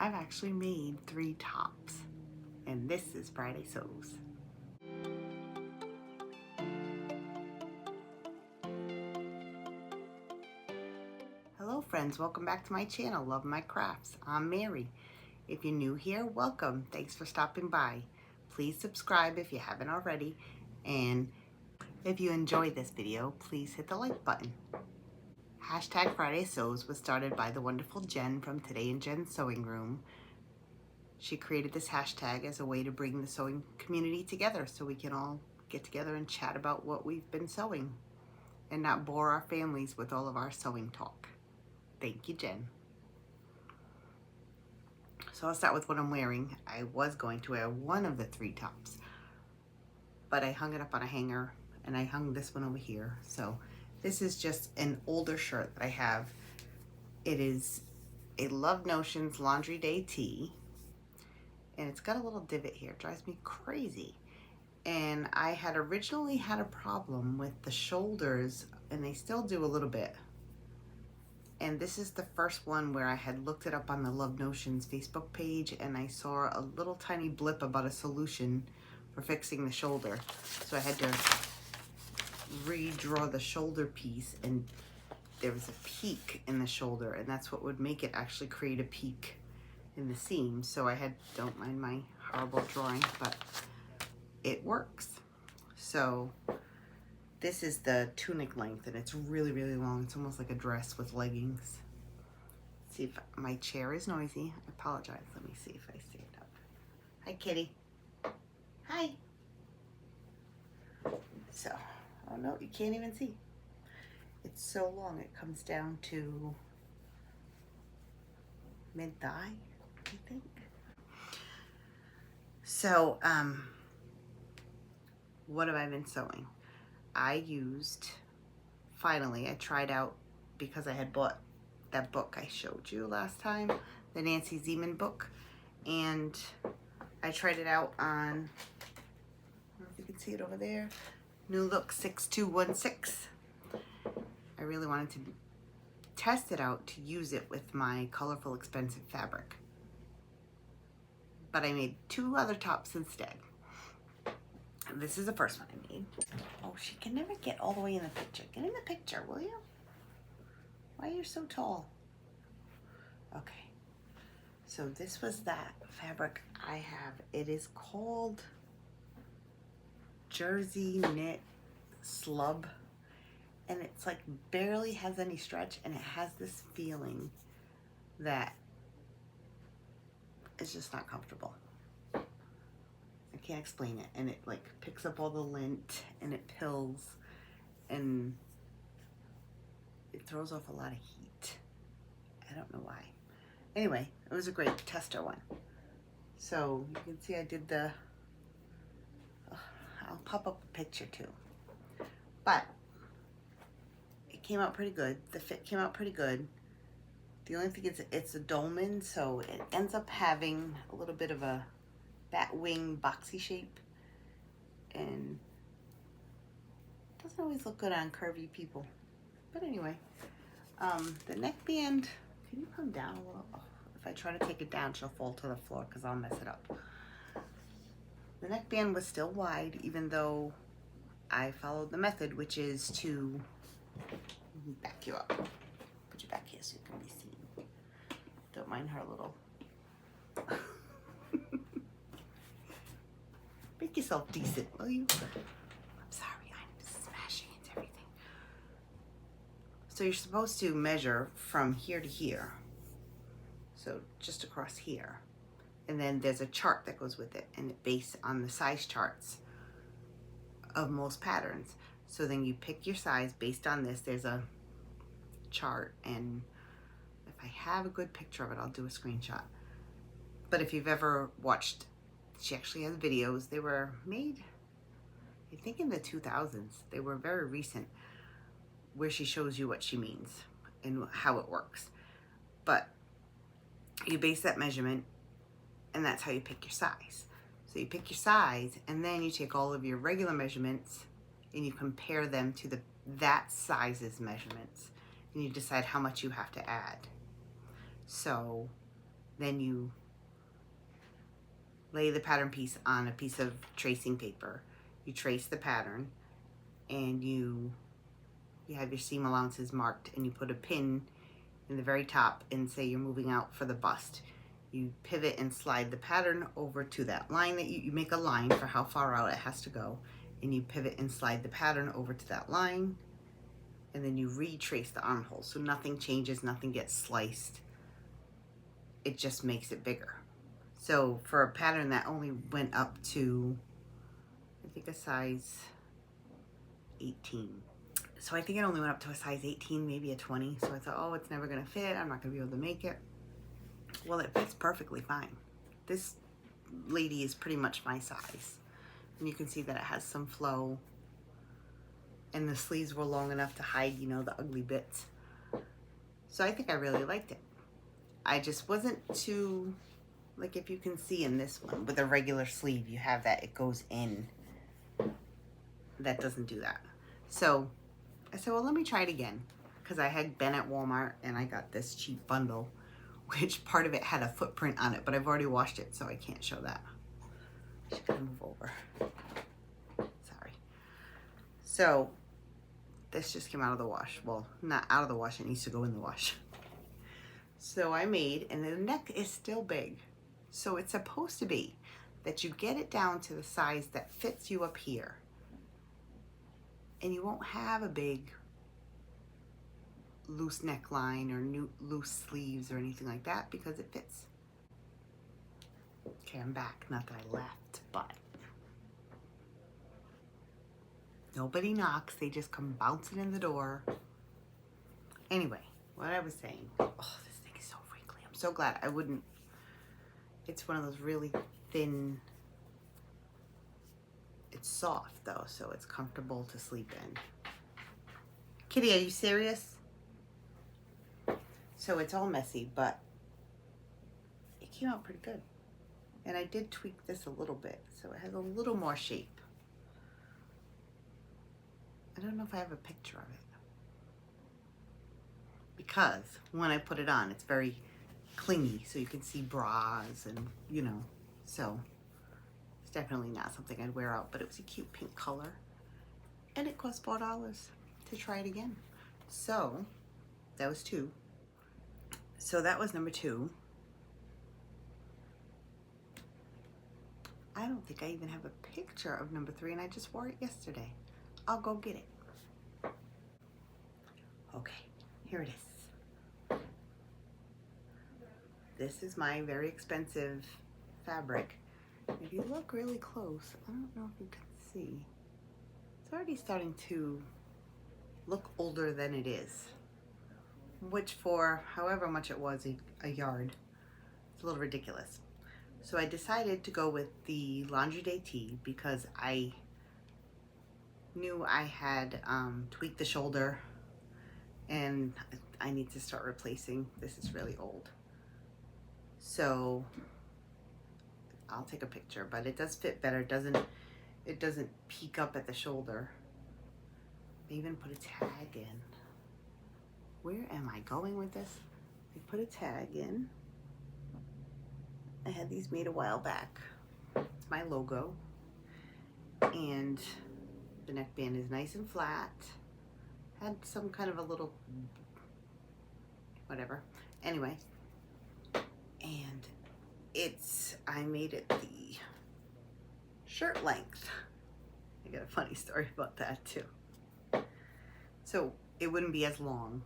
I've actually made 3 tops, and this is Friday Sews. Hello friends, welcome back to my channel, Love My Crafts. I'm Mary. If you're new here, welcome. Thanks for stopping by. Please subscribe if you haven't already, and if you enjoyed this video, please hit the like button. Hashtag Friday Sews was started by the wonderful Jen from Today in Jen's Sewing Room. She created this hashtag as a way to bring the sewing community together so we can all get together and chat about what we've been sewing and not bore our families with all of our sewing talk. Thank you, Jen. So I'll start with what I'm wearing. I was going to wear one of the 3 tops, but I hung it up on a hanger and I hung this one over here. So this is just an older shirt that I have. It is a Love Notions Laundry Day tee, and it's got a little divot here. It drives me crazy. And I had originally had a problem with the shoulders, and they still do a little bit. And this is the first one where I had looked it up on the Love Notions Facebook page, and I saw a little tiny blip about a solution for fixing the shoulder. So I had to redraw the shoulder piece, and there was a peak in the shoulder, and that's what would make it actually create a peak in the seam. So I had, don't mind my horrible drawing, but it works. So this is the tunic length, and it's really, really long. It's almost like a dress with leggings. Let's see if my chair is noisy. I apologize. Let me see if I stand up. Hi, kitty. Hi. So, oh no, you can't even see. It's so long, it comes down to mid-thigh, I think. So, what have I been sewing? I tried out, because I had bought that book I showed you last time, the Nancy Zieman book, and I tried it out on, I don't know if you can see it over there, New Look 6216. I really wanted to test it out to use it with my colorful, expensive fabric. But I made 2 other tops instead. This is the first one I made. Oh, she can never get all the way in the picture. Get in the picture, will you? Why are you so tall? Okay. So this was that fabric I have. It is called Jersey Knit Slub. And it's like barely has any stretch, and it has this feeling that it's just not comfortable. I can't explain it. And it like picks up all the lint, and it pills, and it throws off a lot of heat. I don't know why. Anyway, it was a great tester one. So you can see I did the, I'll pop up a picture too. But it came out pretty good. The fit came out pretty good. The only thing is it's a dolman, so it ends up having a little bit of a bat wing boxy shape, and it doesn't always look good on curvy people. But anyway, the neckband, can you come down a little? Oh, if I try to take it down, she'll fall to the floor because I'll mess it up. The neckband was still wide, even though I followed the method, which is to back you up. Put you back here so you can be seen. Don't mind her little. Make yourself decent, will you? I'm sorry, I'm smashing into everything. So you're supposed to measure from here to here. So just across here. And then there's a chart that goes with it, and it's based on the size charts of most patterns. So then you pick your size based on this. There's a chart, and if I have a good picture of it, I'll do a screenshot. But if you've ever watched, she actually has videos. They were made, I think, in the 2000s. They were very recent, where she shows you what she means and how it works. But you base that measurement, and that's how you pick your size. So you pick your size, and then you take all of your regular measurements and you compare them to that size's measurements, and you decide how much you have to add. So Then you lay the pattern piece on a piece of tracing paper. You trace the pattern, and you have your seam allowances marked, and you put a pin in the very top and say you're moving out for the bust. You pivot and slide the pattern over to that line that you make a line for how far out it has to go, and you pivot and slide the pattern over to that line, and then you retrace the armhole so nothing changes, nothing gets sliced. It just makes it bigger. So for a pattern that only went up to, I think, a size 18. So I think it only went up to a size 18, maybe a 20. So I thought, oh, it's never gonna fit. I'm not gonna be able to make it. Well, it fits perfectly fine. This lady is pretty much my size. And you can see that it has some flow. And the sleeves were long enough to hide, you know, the ugly bits. So I think I really liked it. I just wasn't too, like, if you can see in this one, with a regular sleeve, you have that, it goes in. That doesn't do that. So I said, well, let me try it again. Because I had been at Walmart and I got this cheap bundle, which part of it had a footprint on it, but I've already washed it, so I can't show that. Just gotta move over. Sorry. So this just came out of the wash. Well, not out of the wash, it needs to go in the wash. So I made, and the neck is still big. So it's supposed to be that you get it down to the size that fits you up here. And you won't have a big loose neckline or loose sleeves or anything like that because it fits. Okay, I'm back. Not that I left, but nobody knocks. They just come bouncing in the door. Anyway, what I was saying. Oh, this thing is so wrinkly. I'm so glad I wouldn't. It's one of those really thin. It's soft though, so it's comfortable to sleep in. Kitty, are you serious? So it's all messy, but it came out pretty good. And I did tweak this a little bit, so it has a little more shape. I don't know if I have a picture of it. Because when I put it on, it's very clingy, so you can see bras and, you know, so it's definitely not something I'd wear out, but it was a cute pink color. And it cost $4 to try it again. So that was 2. So that was number 2. I don't think I even have a picture of number 3, and I just wore it yesterday. I'll go get it. Okay, here it is. This is my very expensive fabric. If you look really close, I don't know if you can see. It's already starting to look older than it is. Which for however much it was a yard, it's a little ridiculous. So I decided to go with the Laundry Day tee because I knew I had tweaked the shoulder and I need to start replacing. This is really old. So I'll take a picture, but it does fit better. It doesn't peek up at the shoulder. I even put a tag in. Where am I going with this? I put a tag in. I had these made a while back. It's my logo. And the neckband is nice and flat. Had some kind of a little, whatever. Anyway. And I made it the shirt length. I got a funny story about that too. So it wouldn't be as long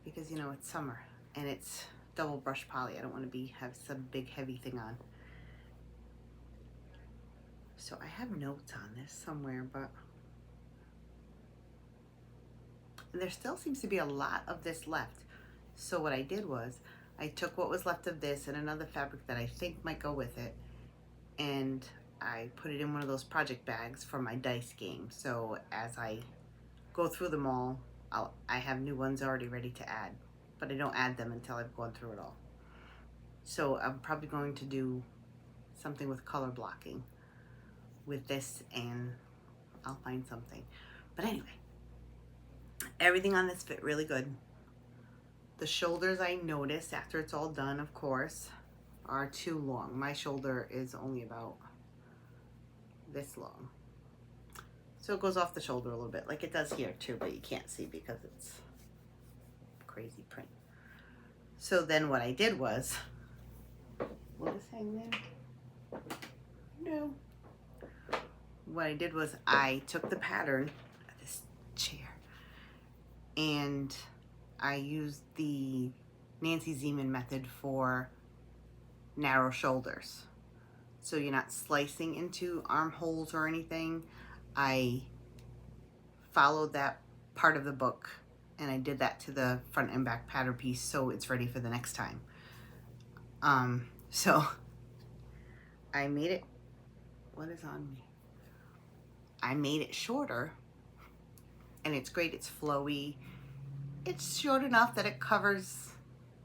because, you know, it's summer and it's double brush poly. I don't want to have some big heavy thing on. So I have notes on this somewhere, but there still seems to be a lot of this left. So what I did was I took what was left of this and another fabric that I think might go with it, and I put it in one of those project bags for my dice game. So as I go through them all, I have new ones already ready to add, but I don't add them until I've gone through it all. So I'm probably going to do something with color blocking with this, and I'll find something. But anyway, everything on this fit really good. The shoulders, I noticed after it's all done, of course, are too long. My shoulder is only about this long. So it goes off the shoulder a little bit, like it does here too, but you can't see because it's crazy print. So then what I did was, will this hang there? No. What I did was I took the pattern of this chair and I used the Nancy Zieman method for narrow shoulders. So you're not slicing into armholes or anything. I followed that part of the book and I did that to the front and back pattern piece so it's ready for the next time. So I made it, what is on me? I made it shorter and it's great, it's flowy. It's short enough that it covers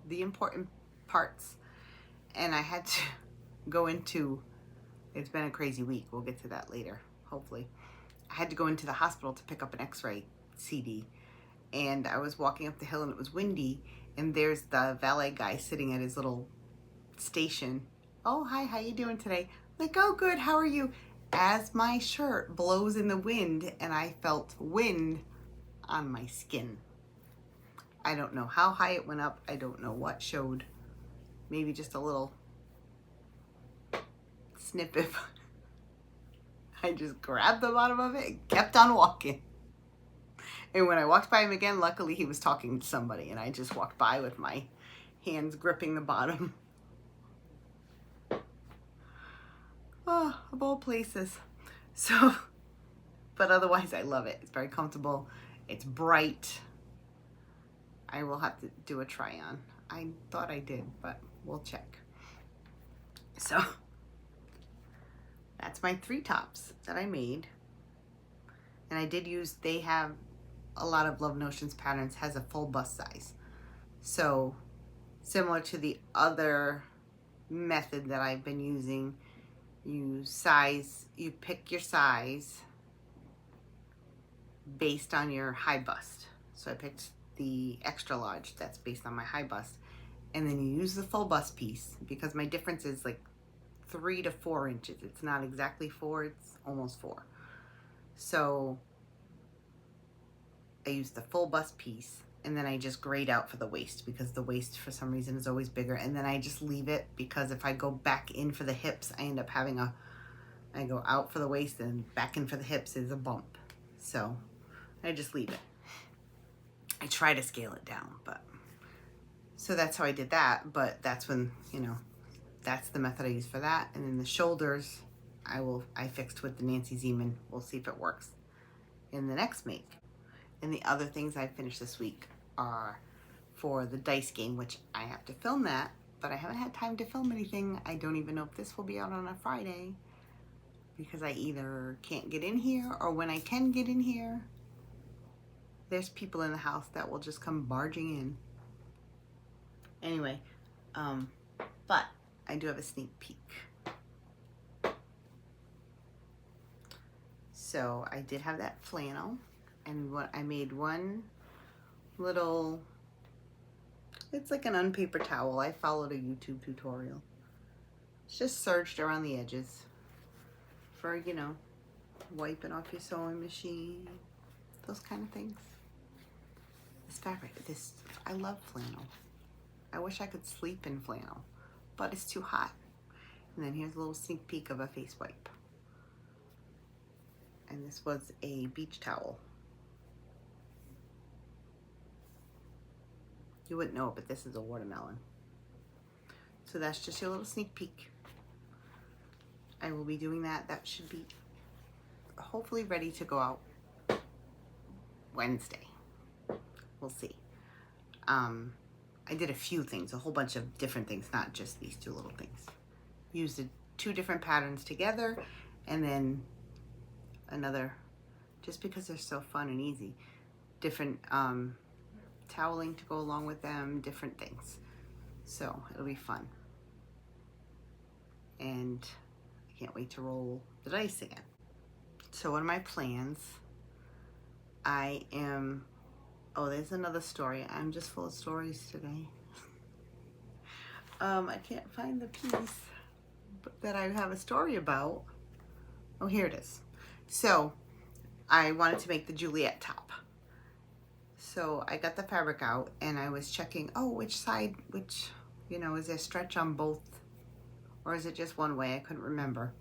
the important parts. And I had to go into, it's been a crazy week, we'll get to that later, hopefully. I had to go into the hospital to pick up an x-ray CD. And I was walking up the hill and it was windy. And there's the valet guy sitting at his little station. Oh, hi, how you doing today? Like, oh, good, how are you? As my shirt blows in the wind and I felt wind on my skin. I don't know how high it went up. I don't know what showed. Maybe just a little snippet. I just grabbed the bottom of it and kept on walking. And when I walked by him again, luckily he was talking to somebody and I just walked by with my hands gripping the bottom. Oh, of all places. So, but otherwise I love it. It's very comfortable. It's bright. I will have to do a try on. I thought I did, but we'll check. So that's my 3 tops that I made. And I did use, they have a lot of Love Notions patterns has a full bust size. So similar to the other method that I've been using, you pick your size based on your high bust. So I picked the extra large, that's based on my high bust. And then you use the full bust piece because my difference is like 3 to 4 inches. It's not exactly 4, it's almost 4. So I use the full bust piece and then I just grade out for the waist because the waist for some reason is always bigger. And then I just leave it because if I go back in for the hips, I end up having I go out for the waist and back in for the hips is a bump. So I just leave it. I try to scale it down, but so that's how I did that. But that's when, you know, that's the method I use for that. And then the shoulders, I fixed with the Nancy Zieman. We'll see if it works in the next make. And the other things I finished this week are for the dice game, which I have to film that, but I haven't had time to film anything. I don't even know if this will be out on a Friday because I either can't get in here or when I can get in here, there's people in the house that will just come barging in. Anyway, but I do have a sneak peek. So I did have that flannel and what I made one little, it's like an unpaper towel. I followed a YouTube tutorial. It's just serged around the edges for, you know, wiping off your sewing machine, those kind of things. This fabric, I love flannel. I wish I could sleep in flannel, but it's too hot. And then here's a little sneak peek of a face wipe. And this was a beach towel. You wouldn't know it, but this is a watermelon. So that's just your little sneak peek. I will be doing that. That should be hopefully ready to go out Wednesday. We'll see. I did a few things, a whole bunch of different things, not just these 2 little things. Used the 2 different patterns together and then another, just because they're so fun and easy, different toweling to go along with them, different things. So it'll be fun. And I can't wait to roll the dice again. So what are my plans? I am Oh, there's another story. I'm just full of stories today. I can't find the piece that I have a story about. Oh, here it is. So I wanted to make the Juliet top. So I got the fabric out and I was checking, oh, which side, is there stretch on both, or is it just one way? I couldn't remember.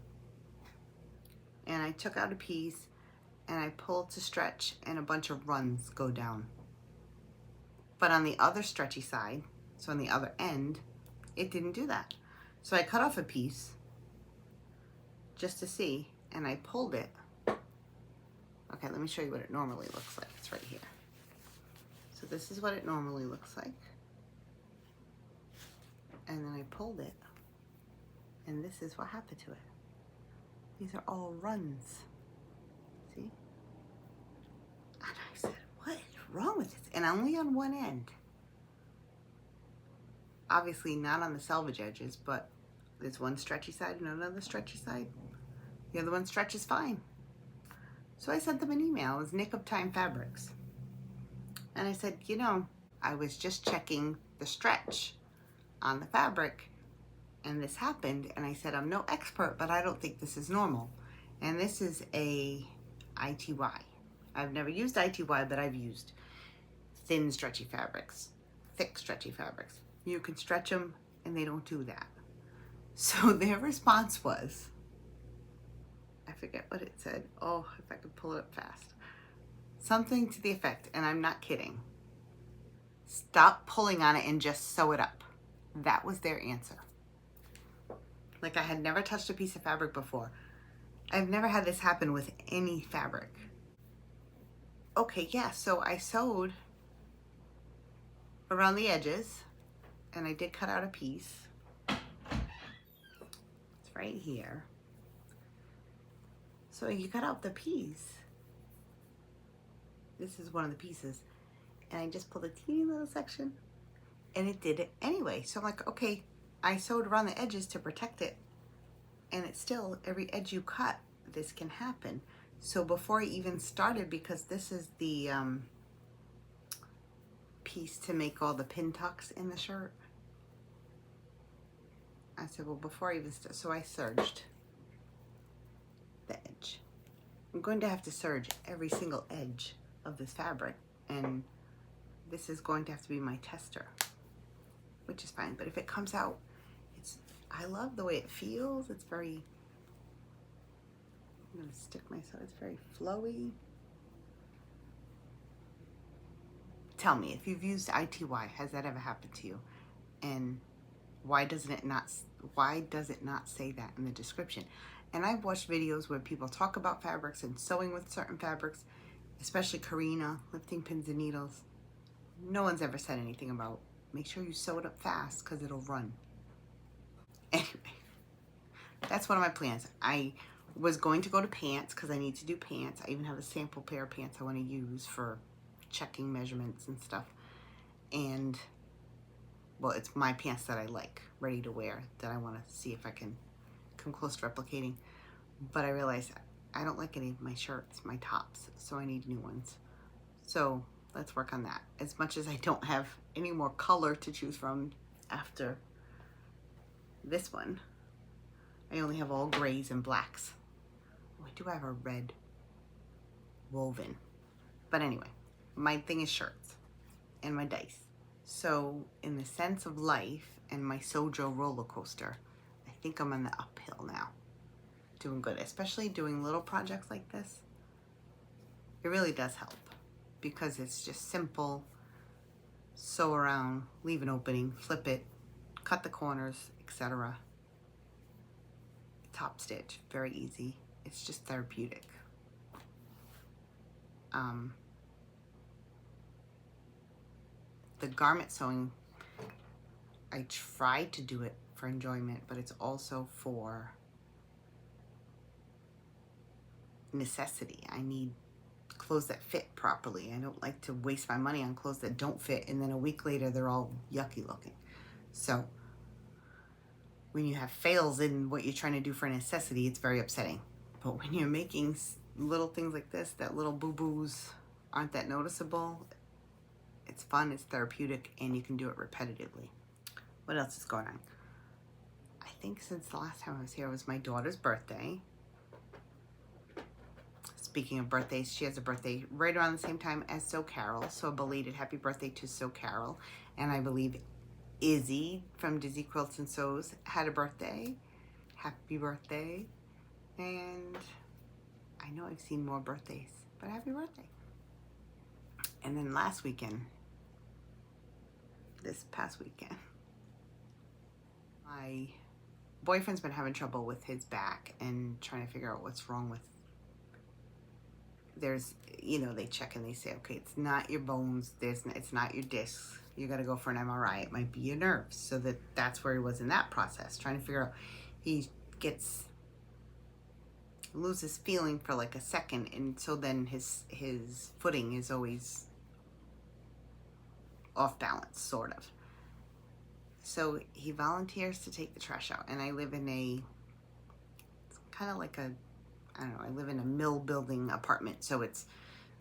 And I took out a piece and I pulled to stretch and a bunch of runs go down. But on the other stretchy side, so on the other end, it didn't do that. So I cut off a piece just to see, and I pulled it. Okay, let me show you what it normally looks like. It's right here. So this is what it normally looks like. And then I pulled it, and this is what happened to it. These are all runs. See? And I said, what is wrong with this? And only on one end. Obviously not on the selvage edges, but there's one stretchy side and another stretchy side. The other one stretches fine. So I sent them an email. It was Nick of Time Fabrics. And I said, I was just checking the stretch on the fabric and this happened. And I said, I'm no expert, but I don't think this is normal. And this is a ITY. I've never used ITY, but I've used thin stretchy fabrics, thick stretchy fabrics. You can stretch them and they don't do that. So their response was, I forget what it said. Oh, if I could pull it up fast. Something to the effect, and I'm not kidding, stop pulling on it and just sew it up. That was their answer. Like, I had never touched a piece of fabric before. I've never had this happen with any fabric. Okay, yeah, so I sewed around the edges, and I did cut out a piece. It's right here. So you cut out the piece. This is one of the pieces. And I just pulled a teeny little section, and it did it anyway. So I'm like, okay, I sewed around the edges to protect it, and it's still, every edge you cut, this can happen. So before I even started, because this is the piece to make all the pin tucks in the shirt, I said, well, before I even start, so I serged the edge. I'm going to have to serge every single edge of this fabric, and this is going to have to be my tester, which is fine. But if it comes out, I love the way it feels. It's very, I'm gonna stick myself, it's very flowy. Tell me if you've used ITY, has that ever happened to you? And why does it not say that in the description? And I've watched videos where people talk about fabrics and sewing with certain fabrics, especially Karina, lifting pins and needles. No one's ever said anything about, make sure you sew it up fast because it'll run. Anyway, that's one of my plans. I was going to go to pants because I need to do pants. I even have a sample pair of pants I want to use for checking measurements and stuff. And, well, it's my pants that I like, ready to wear, that I want to see if I can come close to replicating. But I realized I don't like any of my shirts, my tops, so I need new ones. So let's work on that. As much as I don't have any more color to choose from after this one, I only have all grays and blacks. Oh, I do have a red woven. But anyway, my thing is shirts and my dice. So in the sense of life and my Sojo roller coaster, I think I'm on the uphill now. Doing good, especially doing little projects like this. It really does help because it's just simple. Sew around, leave an opening, flip it, cut the corners, etc. Top stitch, very easy. It's just therapeutic. The garment sewing, I try to do it for enjoyment, but it's also for necessity. I need clothes that fit properly. I don't like to waste my money on clothes that don't fit and then a week later they're all yucky looking. So when you have fails in what you're trying to do for necessity, it's very upsetting. But when you're making little things like this, that little boo-boos aren't that noticeable, It's fun, it's therapeutic, and you can do it repetitively. What else is going on? I think since the last time I was here was my daughter's birthday. Speaking of birthdays, she has a birthday right around the same time as So Carole. So a belated happy birthday to So Carole. And I believe Izzy from Dizzy Quilts and Sews had a birthday. Happy birthday. And I know I've seen more birthdays, but happy birthday. And then last weekend, this past weekend, my boyfriend's been having trouble with his back and trying to figure out what's wrong with. There's, you know, they check and they say, okay, it's not your bones, it's not your discs, you got to go for an MRI, it might be your nerves. So that's where he was in that process, trying to figure out. He loses feeling for like a second, and so then his footing is always off balance, sort of. So he volunteers to take the trash out, and I live in it's kind of like I live in a mill building apartment, so it's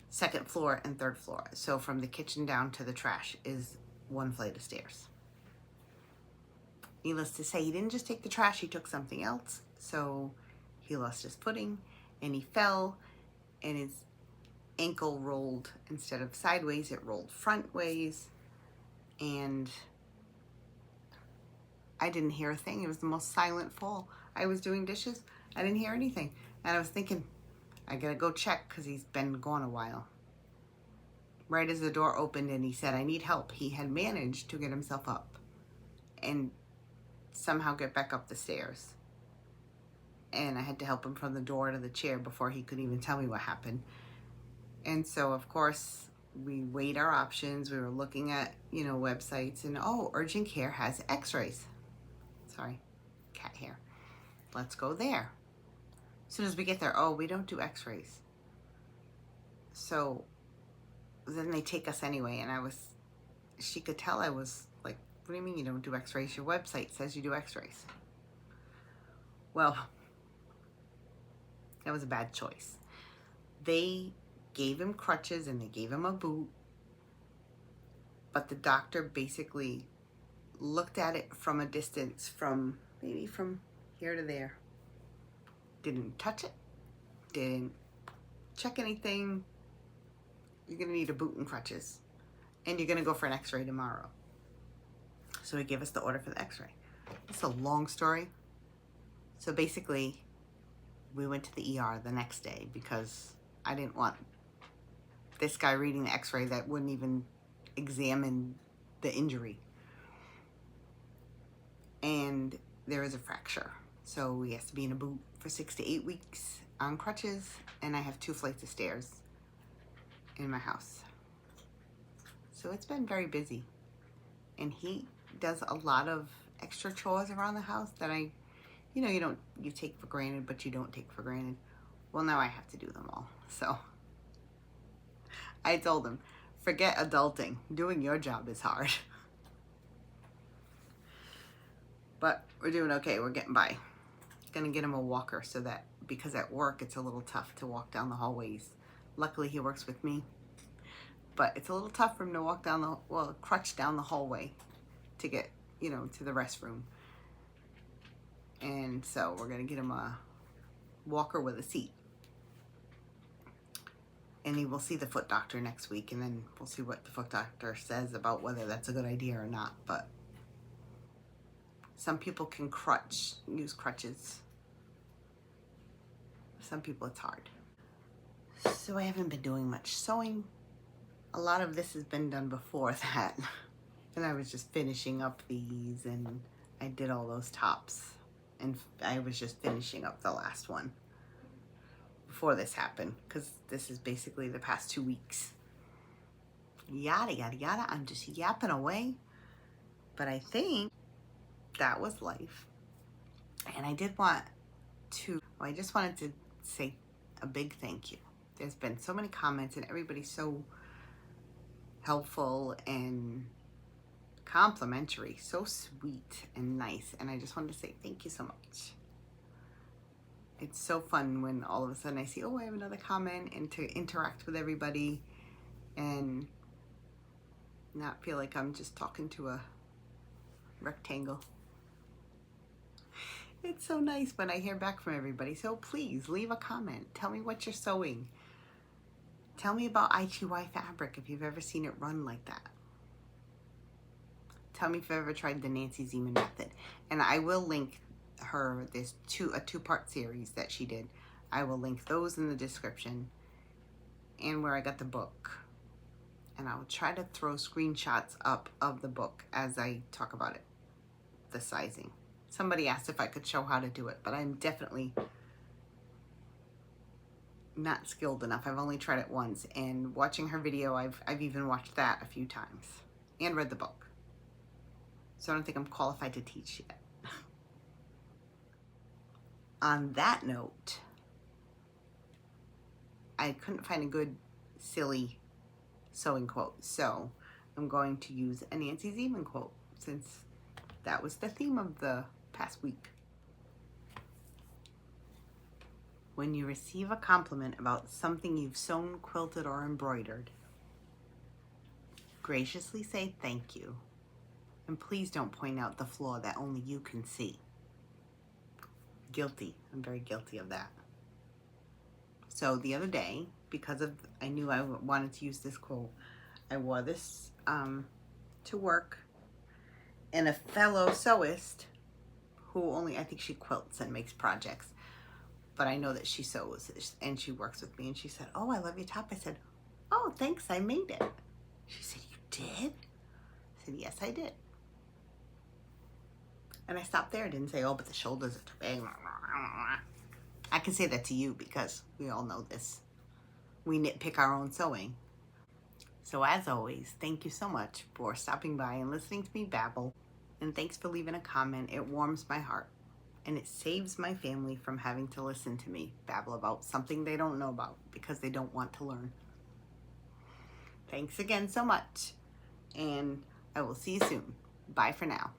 second floor and third floor. So from the kitchen down to the trash is one flight of stairs. Needless to say, he didn't just take the trash, he took something else. So he lost his footing and he fell, and his ankle rolled, instead of sideways, it rolled front ways. And I didn't hear a thing. It was the most silent fall. I was doing dishes, I didn't hear anything. And I was thinking, I gotta go check because he's been gone a while. Right as the door opened and he said, I need help, he had managed to get himself up and somehow get back up the stairs. And I had to help him from the door to the chair before he could even tell me what happened. And so, of course, we weighed our options. We were looking at, websites, and urgent care has x-rays. Sorry, cat hair. Let's go there. As soon as we get there, we don't do x-rays. So then they take us anyway, and she could tell I was like, what do you mean you don't do x-rays? Your website says you do x-rays. Well, that was a bad choice. They gave him crutches and they gave him a boot, but the doctor basically looked at it from a distance, maybe from here to there. Didn't touch it, didn't check anything. You're gonna need a boot and crutches, and you're gonna go for an x-ray tomorrow. So he gave us the order for the x-ray. It's a long story. So basically, we went to the ER the next day because I didn't want this guy reading the x-ray that wouldn't even examine the injury. And there is a fracture. So he has to be in a boot for 6 to 8 weeks on crutches, and I have 2 flights of stairs in my house. So it's been very busy. And he does a lot of extra chores around the house that you take for granted, but you don't take for granted. Well, now I have to do them all. So I told him, forget adulting. Doing your job is hard. But we're doing okay. We're getting by. Gonna get him a walker because at work it's a little tough to walk down the hallways. Luckily he works with me, but it's a little tough for him to walk crutch down the hallway to get, to the restroom. And so we're gonna get him a walker with a seat. And he will see the foot doctor next week, and then we'll see what the foot doctor says about whether that's a good idea or not. But some people can use crutches. Some people it's hard. So I haven't been doing much sewing. A lot of this has been done before that. And I was just finishing up these, and I did all those tops. And I was just finishing up the last one before this happened, because this is basically the past 2 weeks. Yada, yada, yada. I'm just yapping away. But I think that was life. And I just wanted to say a big thank you. There's been so many comments, and everybody's so helpful and complimentary, so sweet and nice. And I just wanted to say thank you so much. It's so fun when all of a sudden I see, I have another comment, and to interact with everybody. And not feel like I'm just talking to a rectangle. It's so nice when I hear back from everybody. So please leave a comment. Tell me what you're sewing. Tell me about ITY fabric if you've ever seen it run like that. Tell me if you've ever tried the Nancy Zieman method. And I will link her, there's a two-part series that she did. I will link those in the description and where I got the book. And I'll try to throw screenshots up of the book as I talk about it, the sizing. Somebody asked if I could show how to do it, but I'm definitely not skilled enough. I've only tried it once, and watching her video, I've even watched that a few times and read the book. So I don't think I'm qualified to teach yet. On that note, I couldn't find a good, silly sewing quote, so I'm going to use a Nancy Zieman quote since that was the theme of the past week. When you receive a compliment about something you've sewn, quilted, or embroidered, graciously say thank you, and please don't point out the flaw that only you can see. Guilty. I'm very guilty of that. So the other day, because I knew I wanted to use this quote, I wore this to work, and a fellow sewist who I think she quilts and makes projects, but I know that she sews and she works with me, and she said, "Oh, I love your top." I said, "Oh, thanks, I made it." She said, "You did?" I said, "Yes, I did." And I stopped there. I didn't say, "Oh, but the shoulders are too big." I can say that to you because we all know this. We nitpick our own sewing. So as always, thank you so much for stopping by and listening to me babble. And thanks for leaving a comment. It warms my heart. And it saves my family from having to listen to me babble about something they don't know about because they don't want to learn. Thanks again so much. And I will see you soon. Bye for now.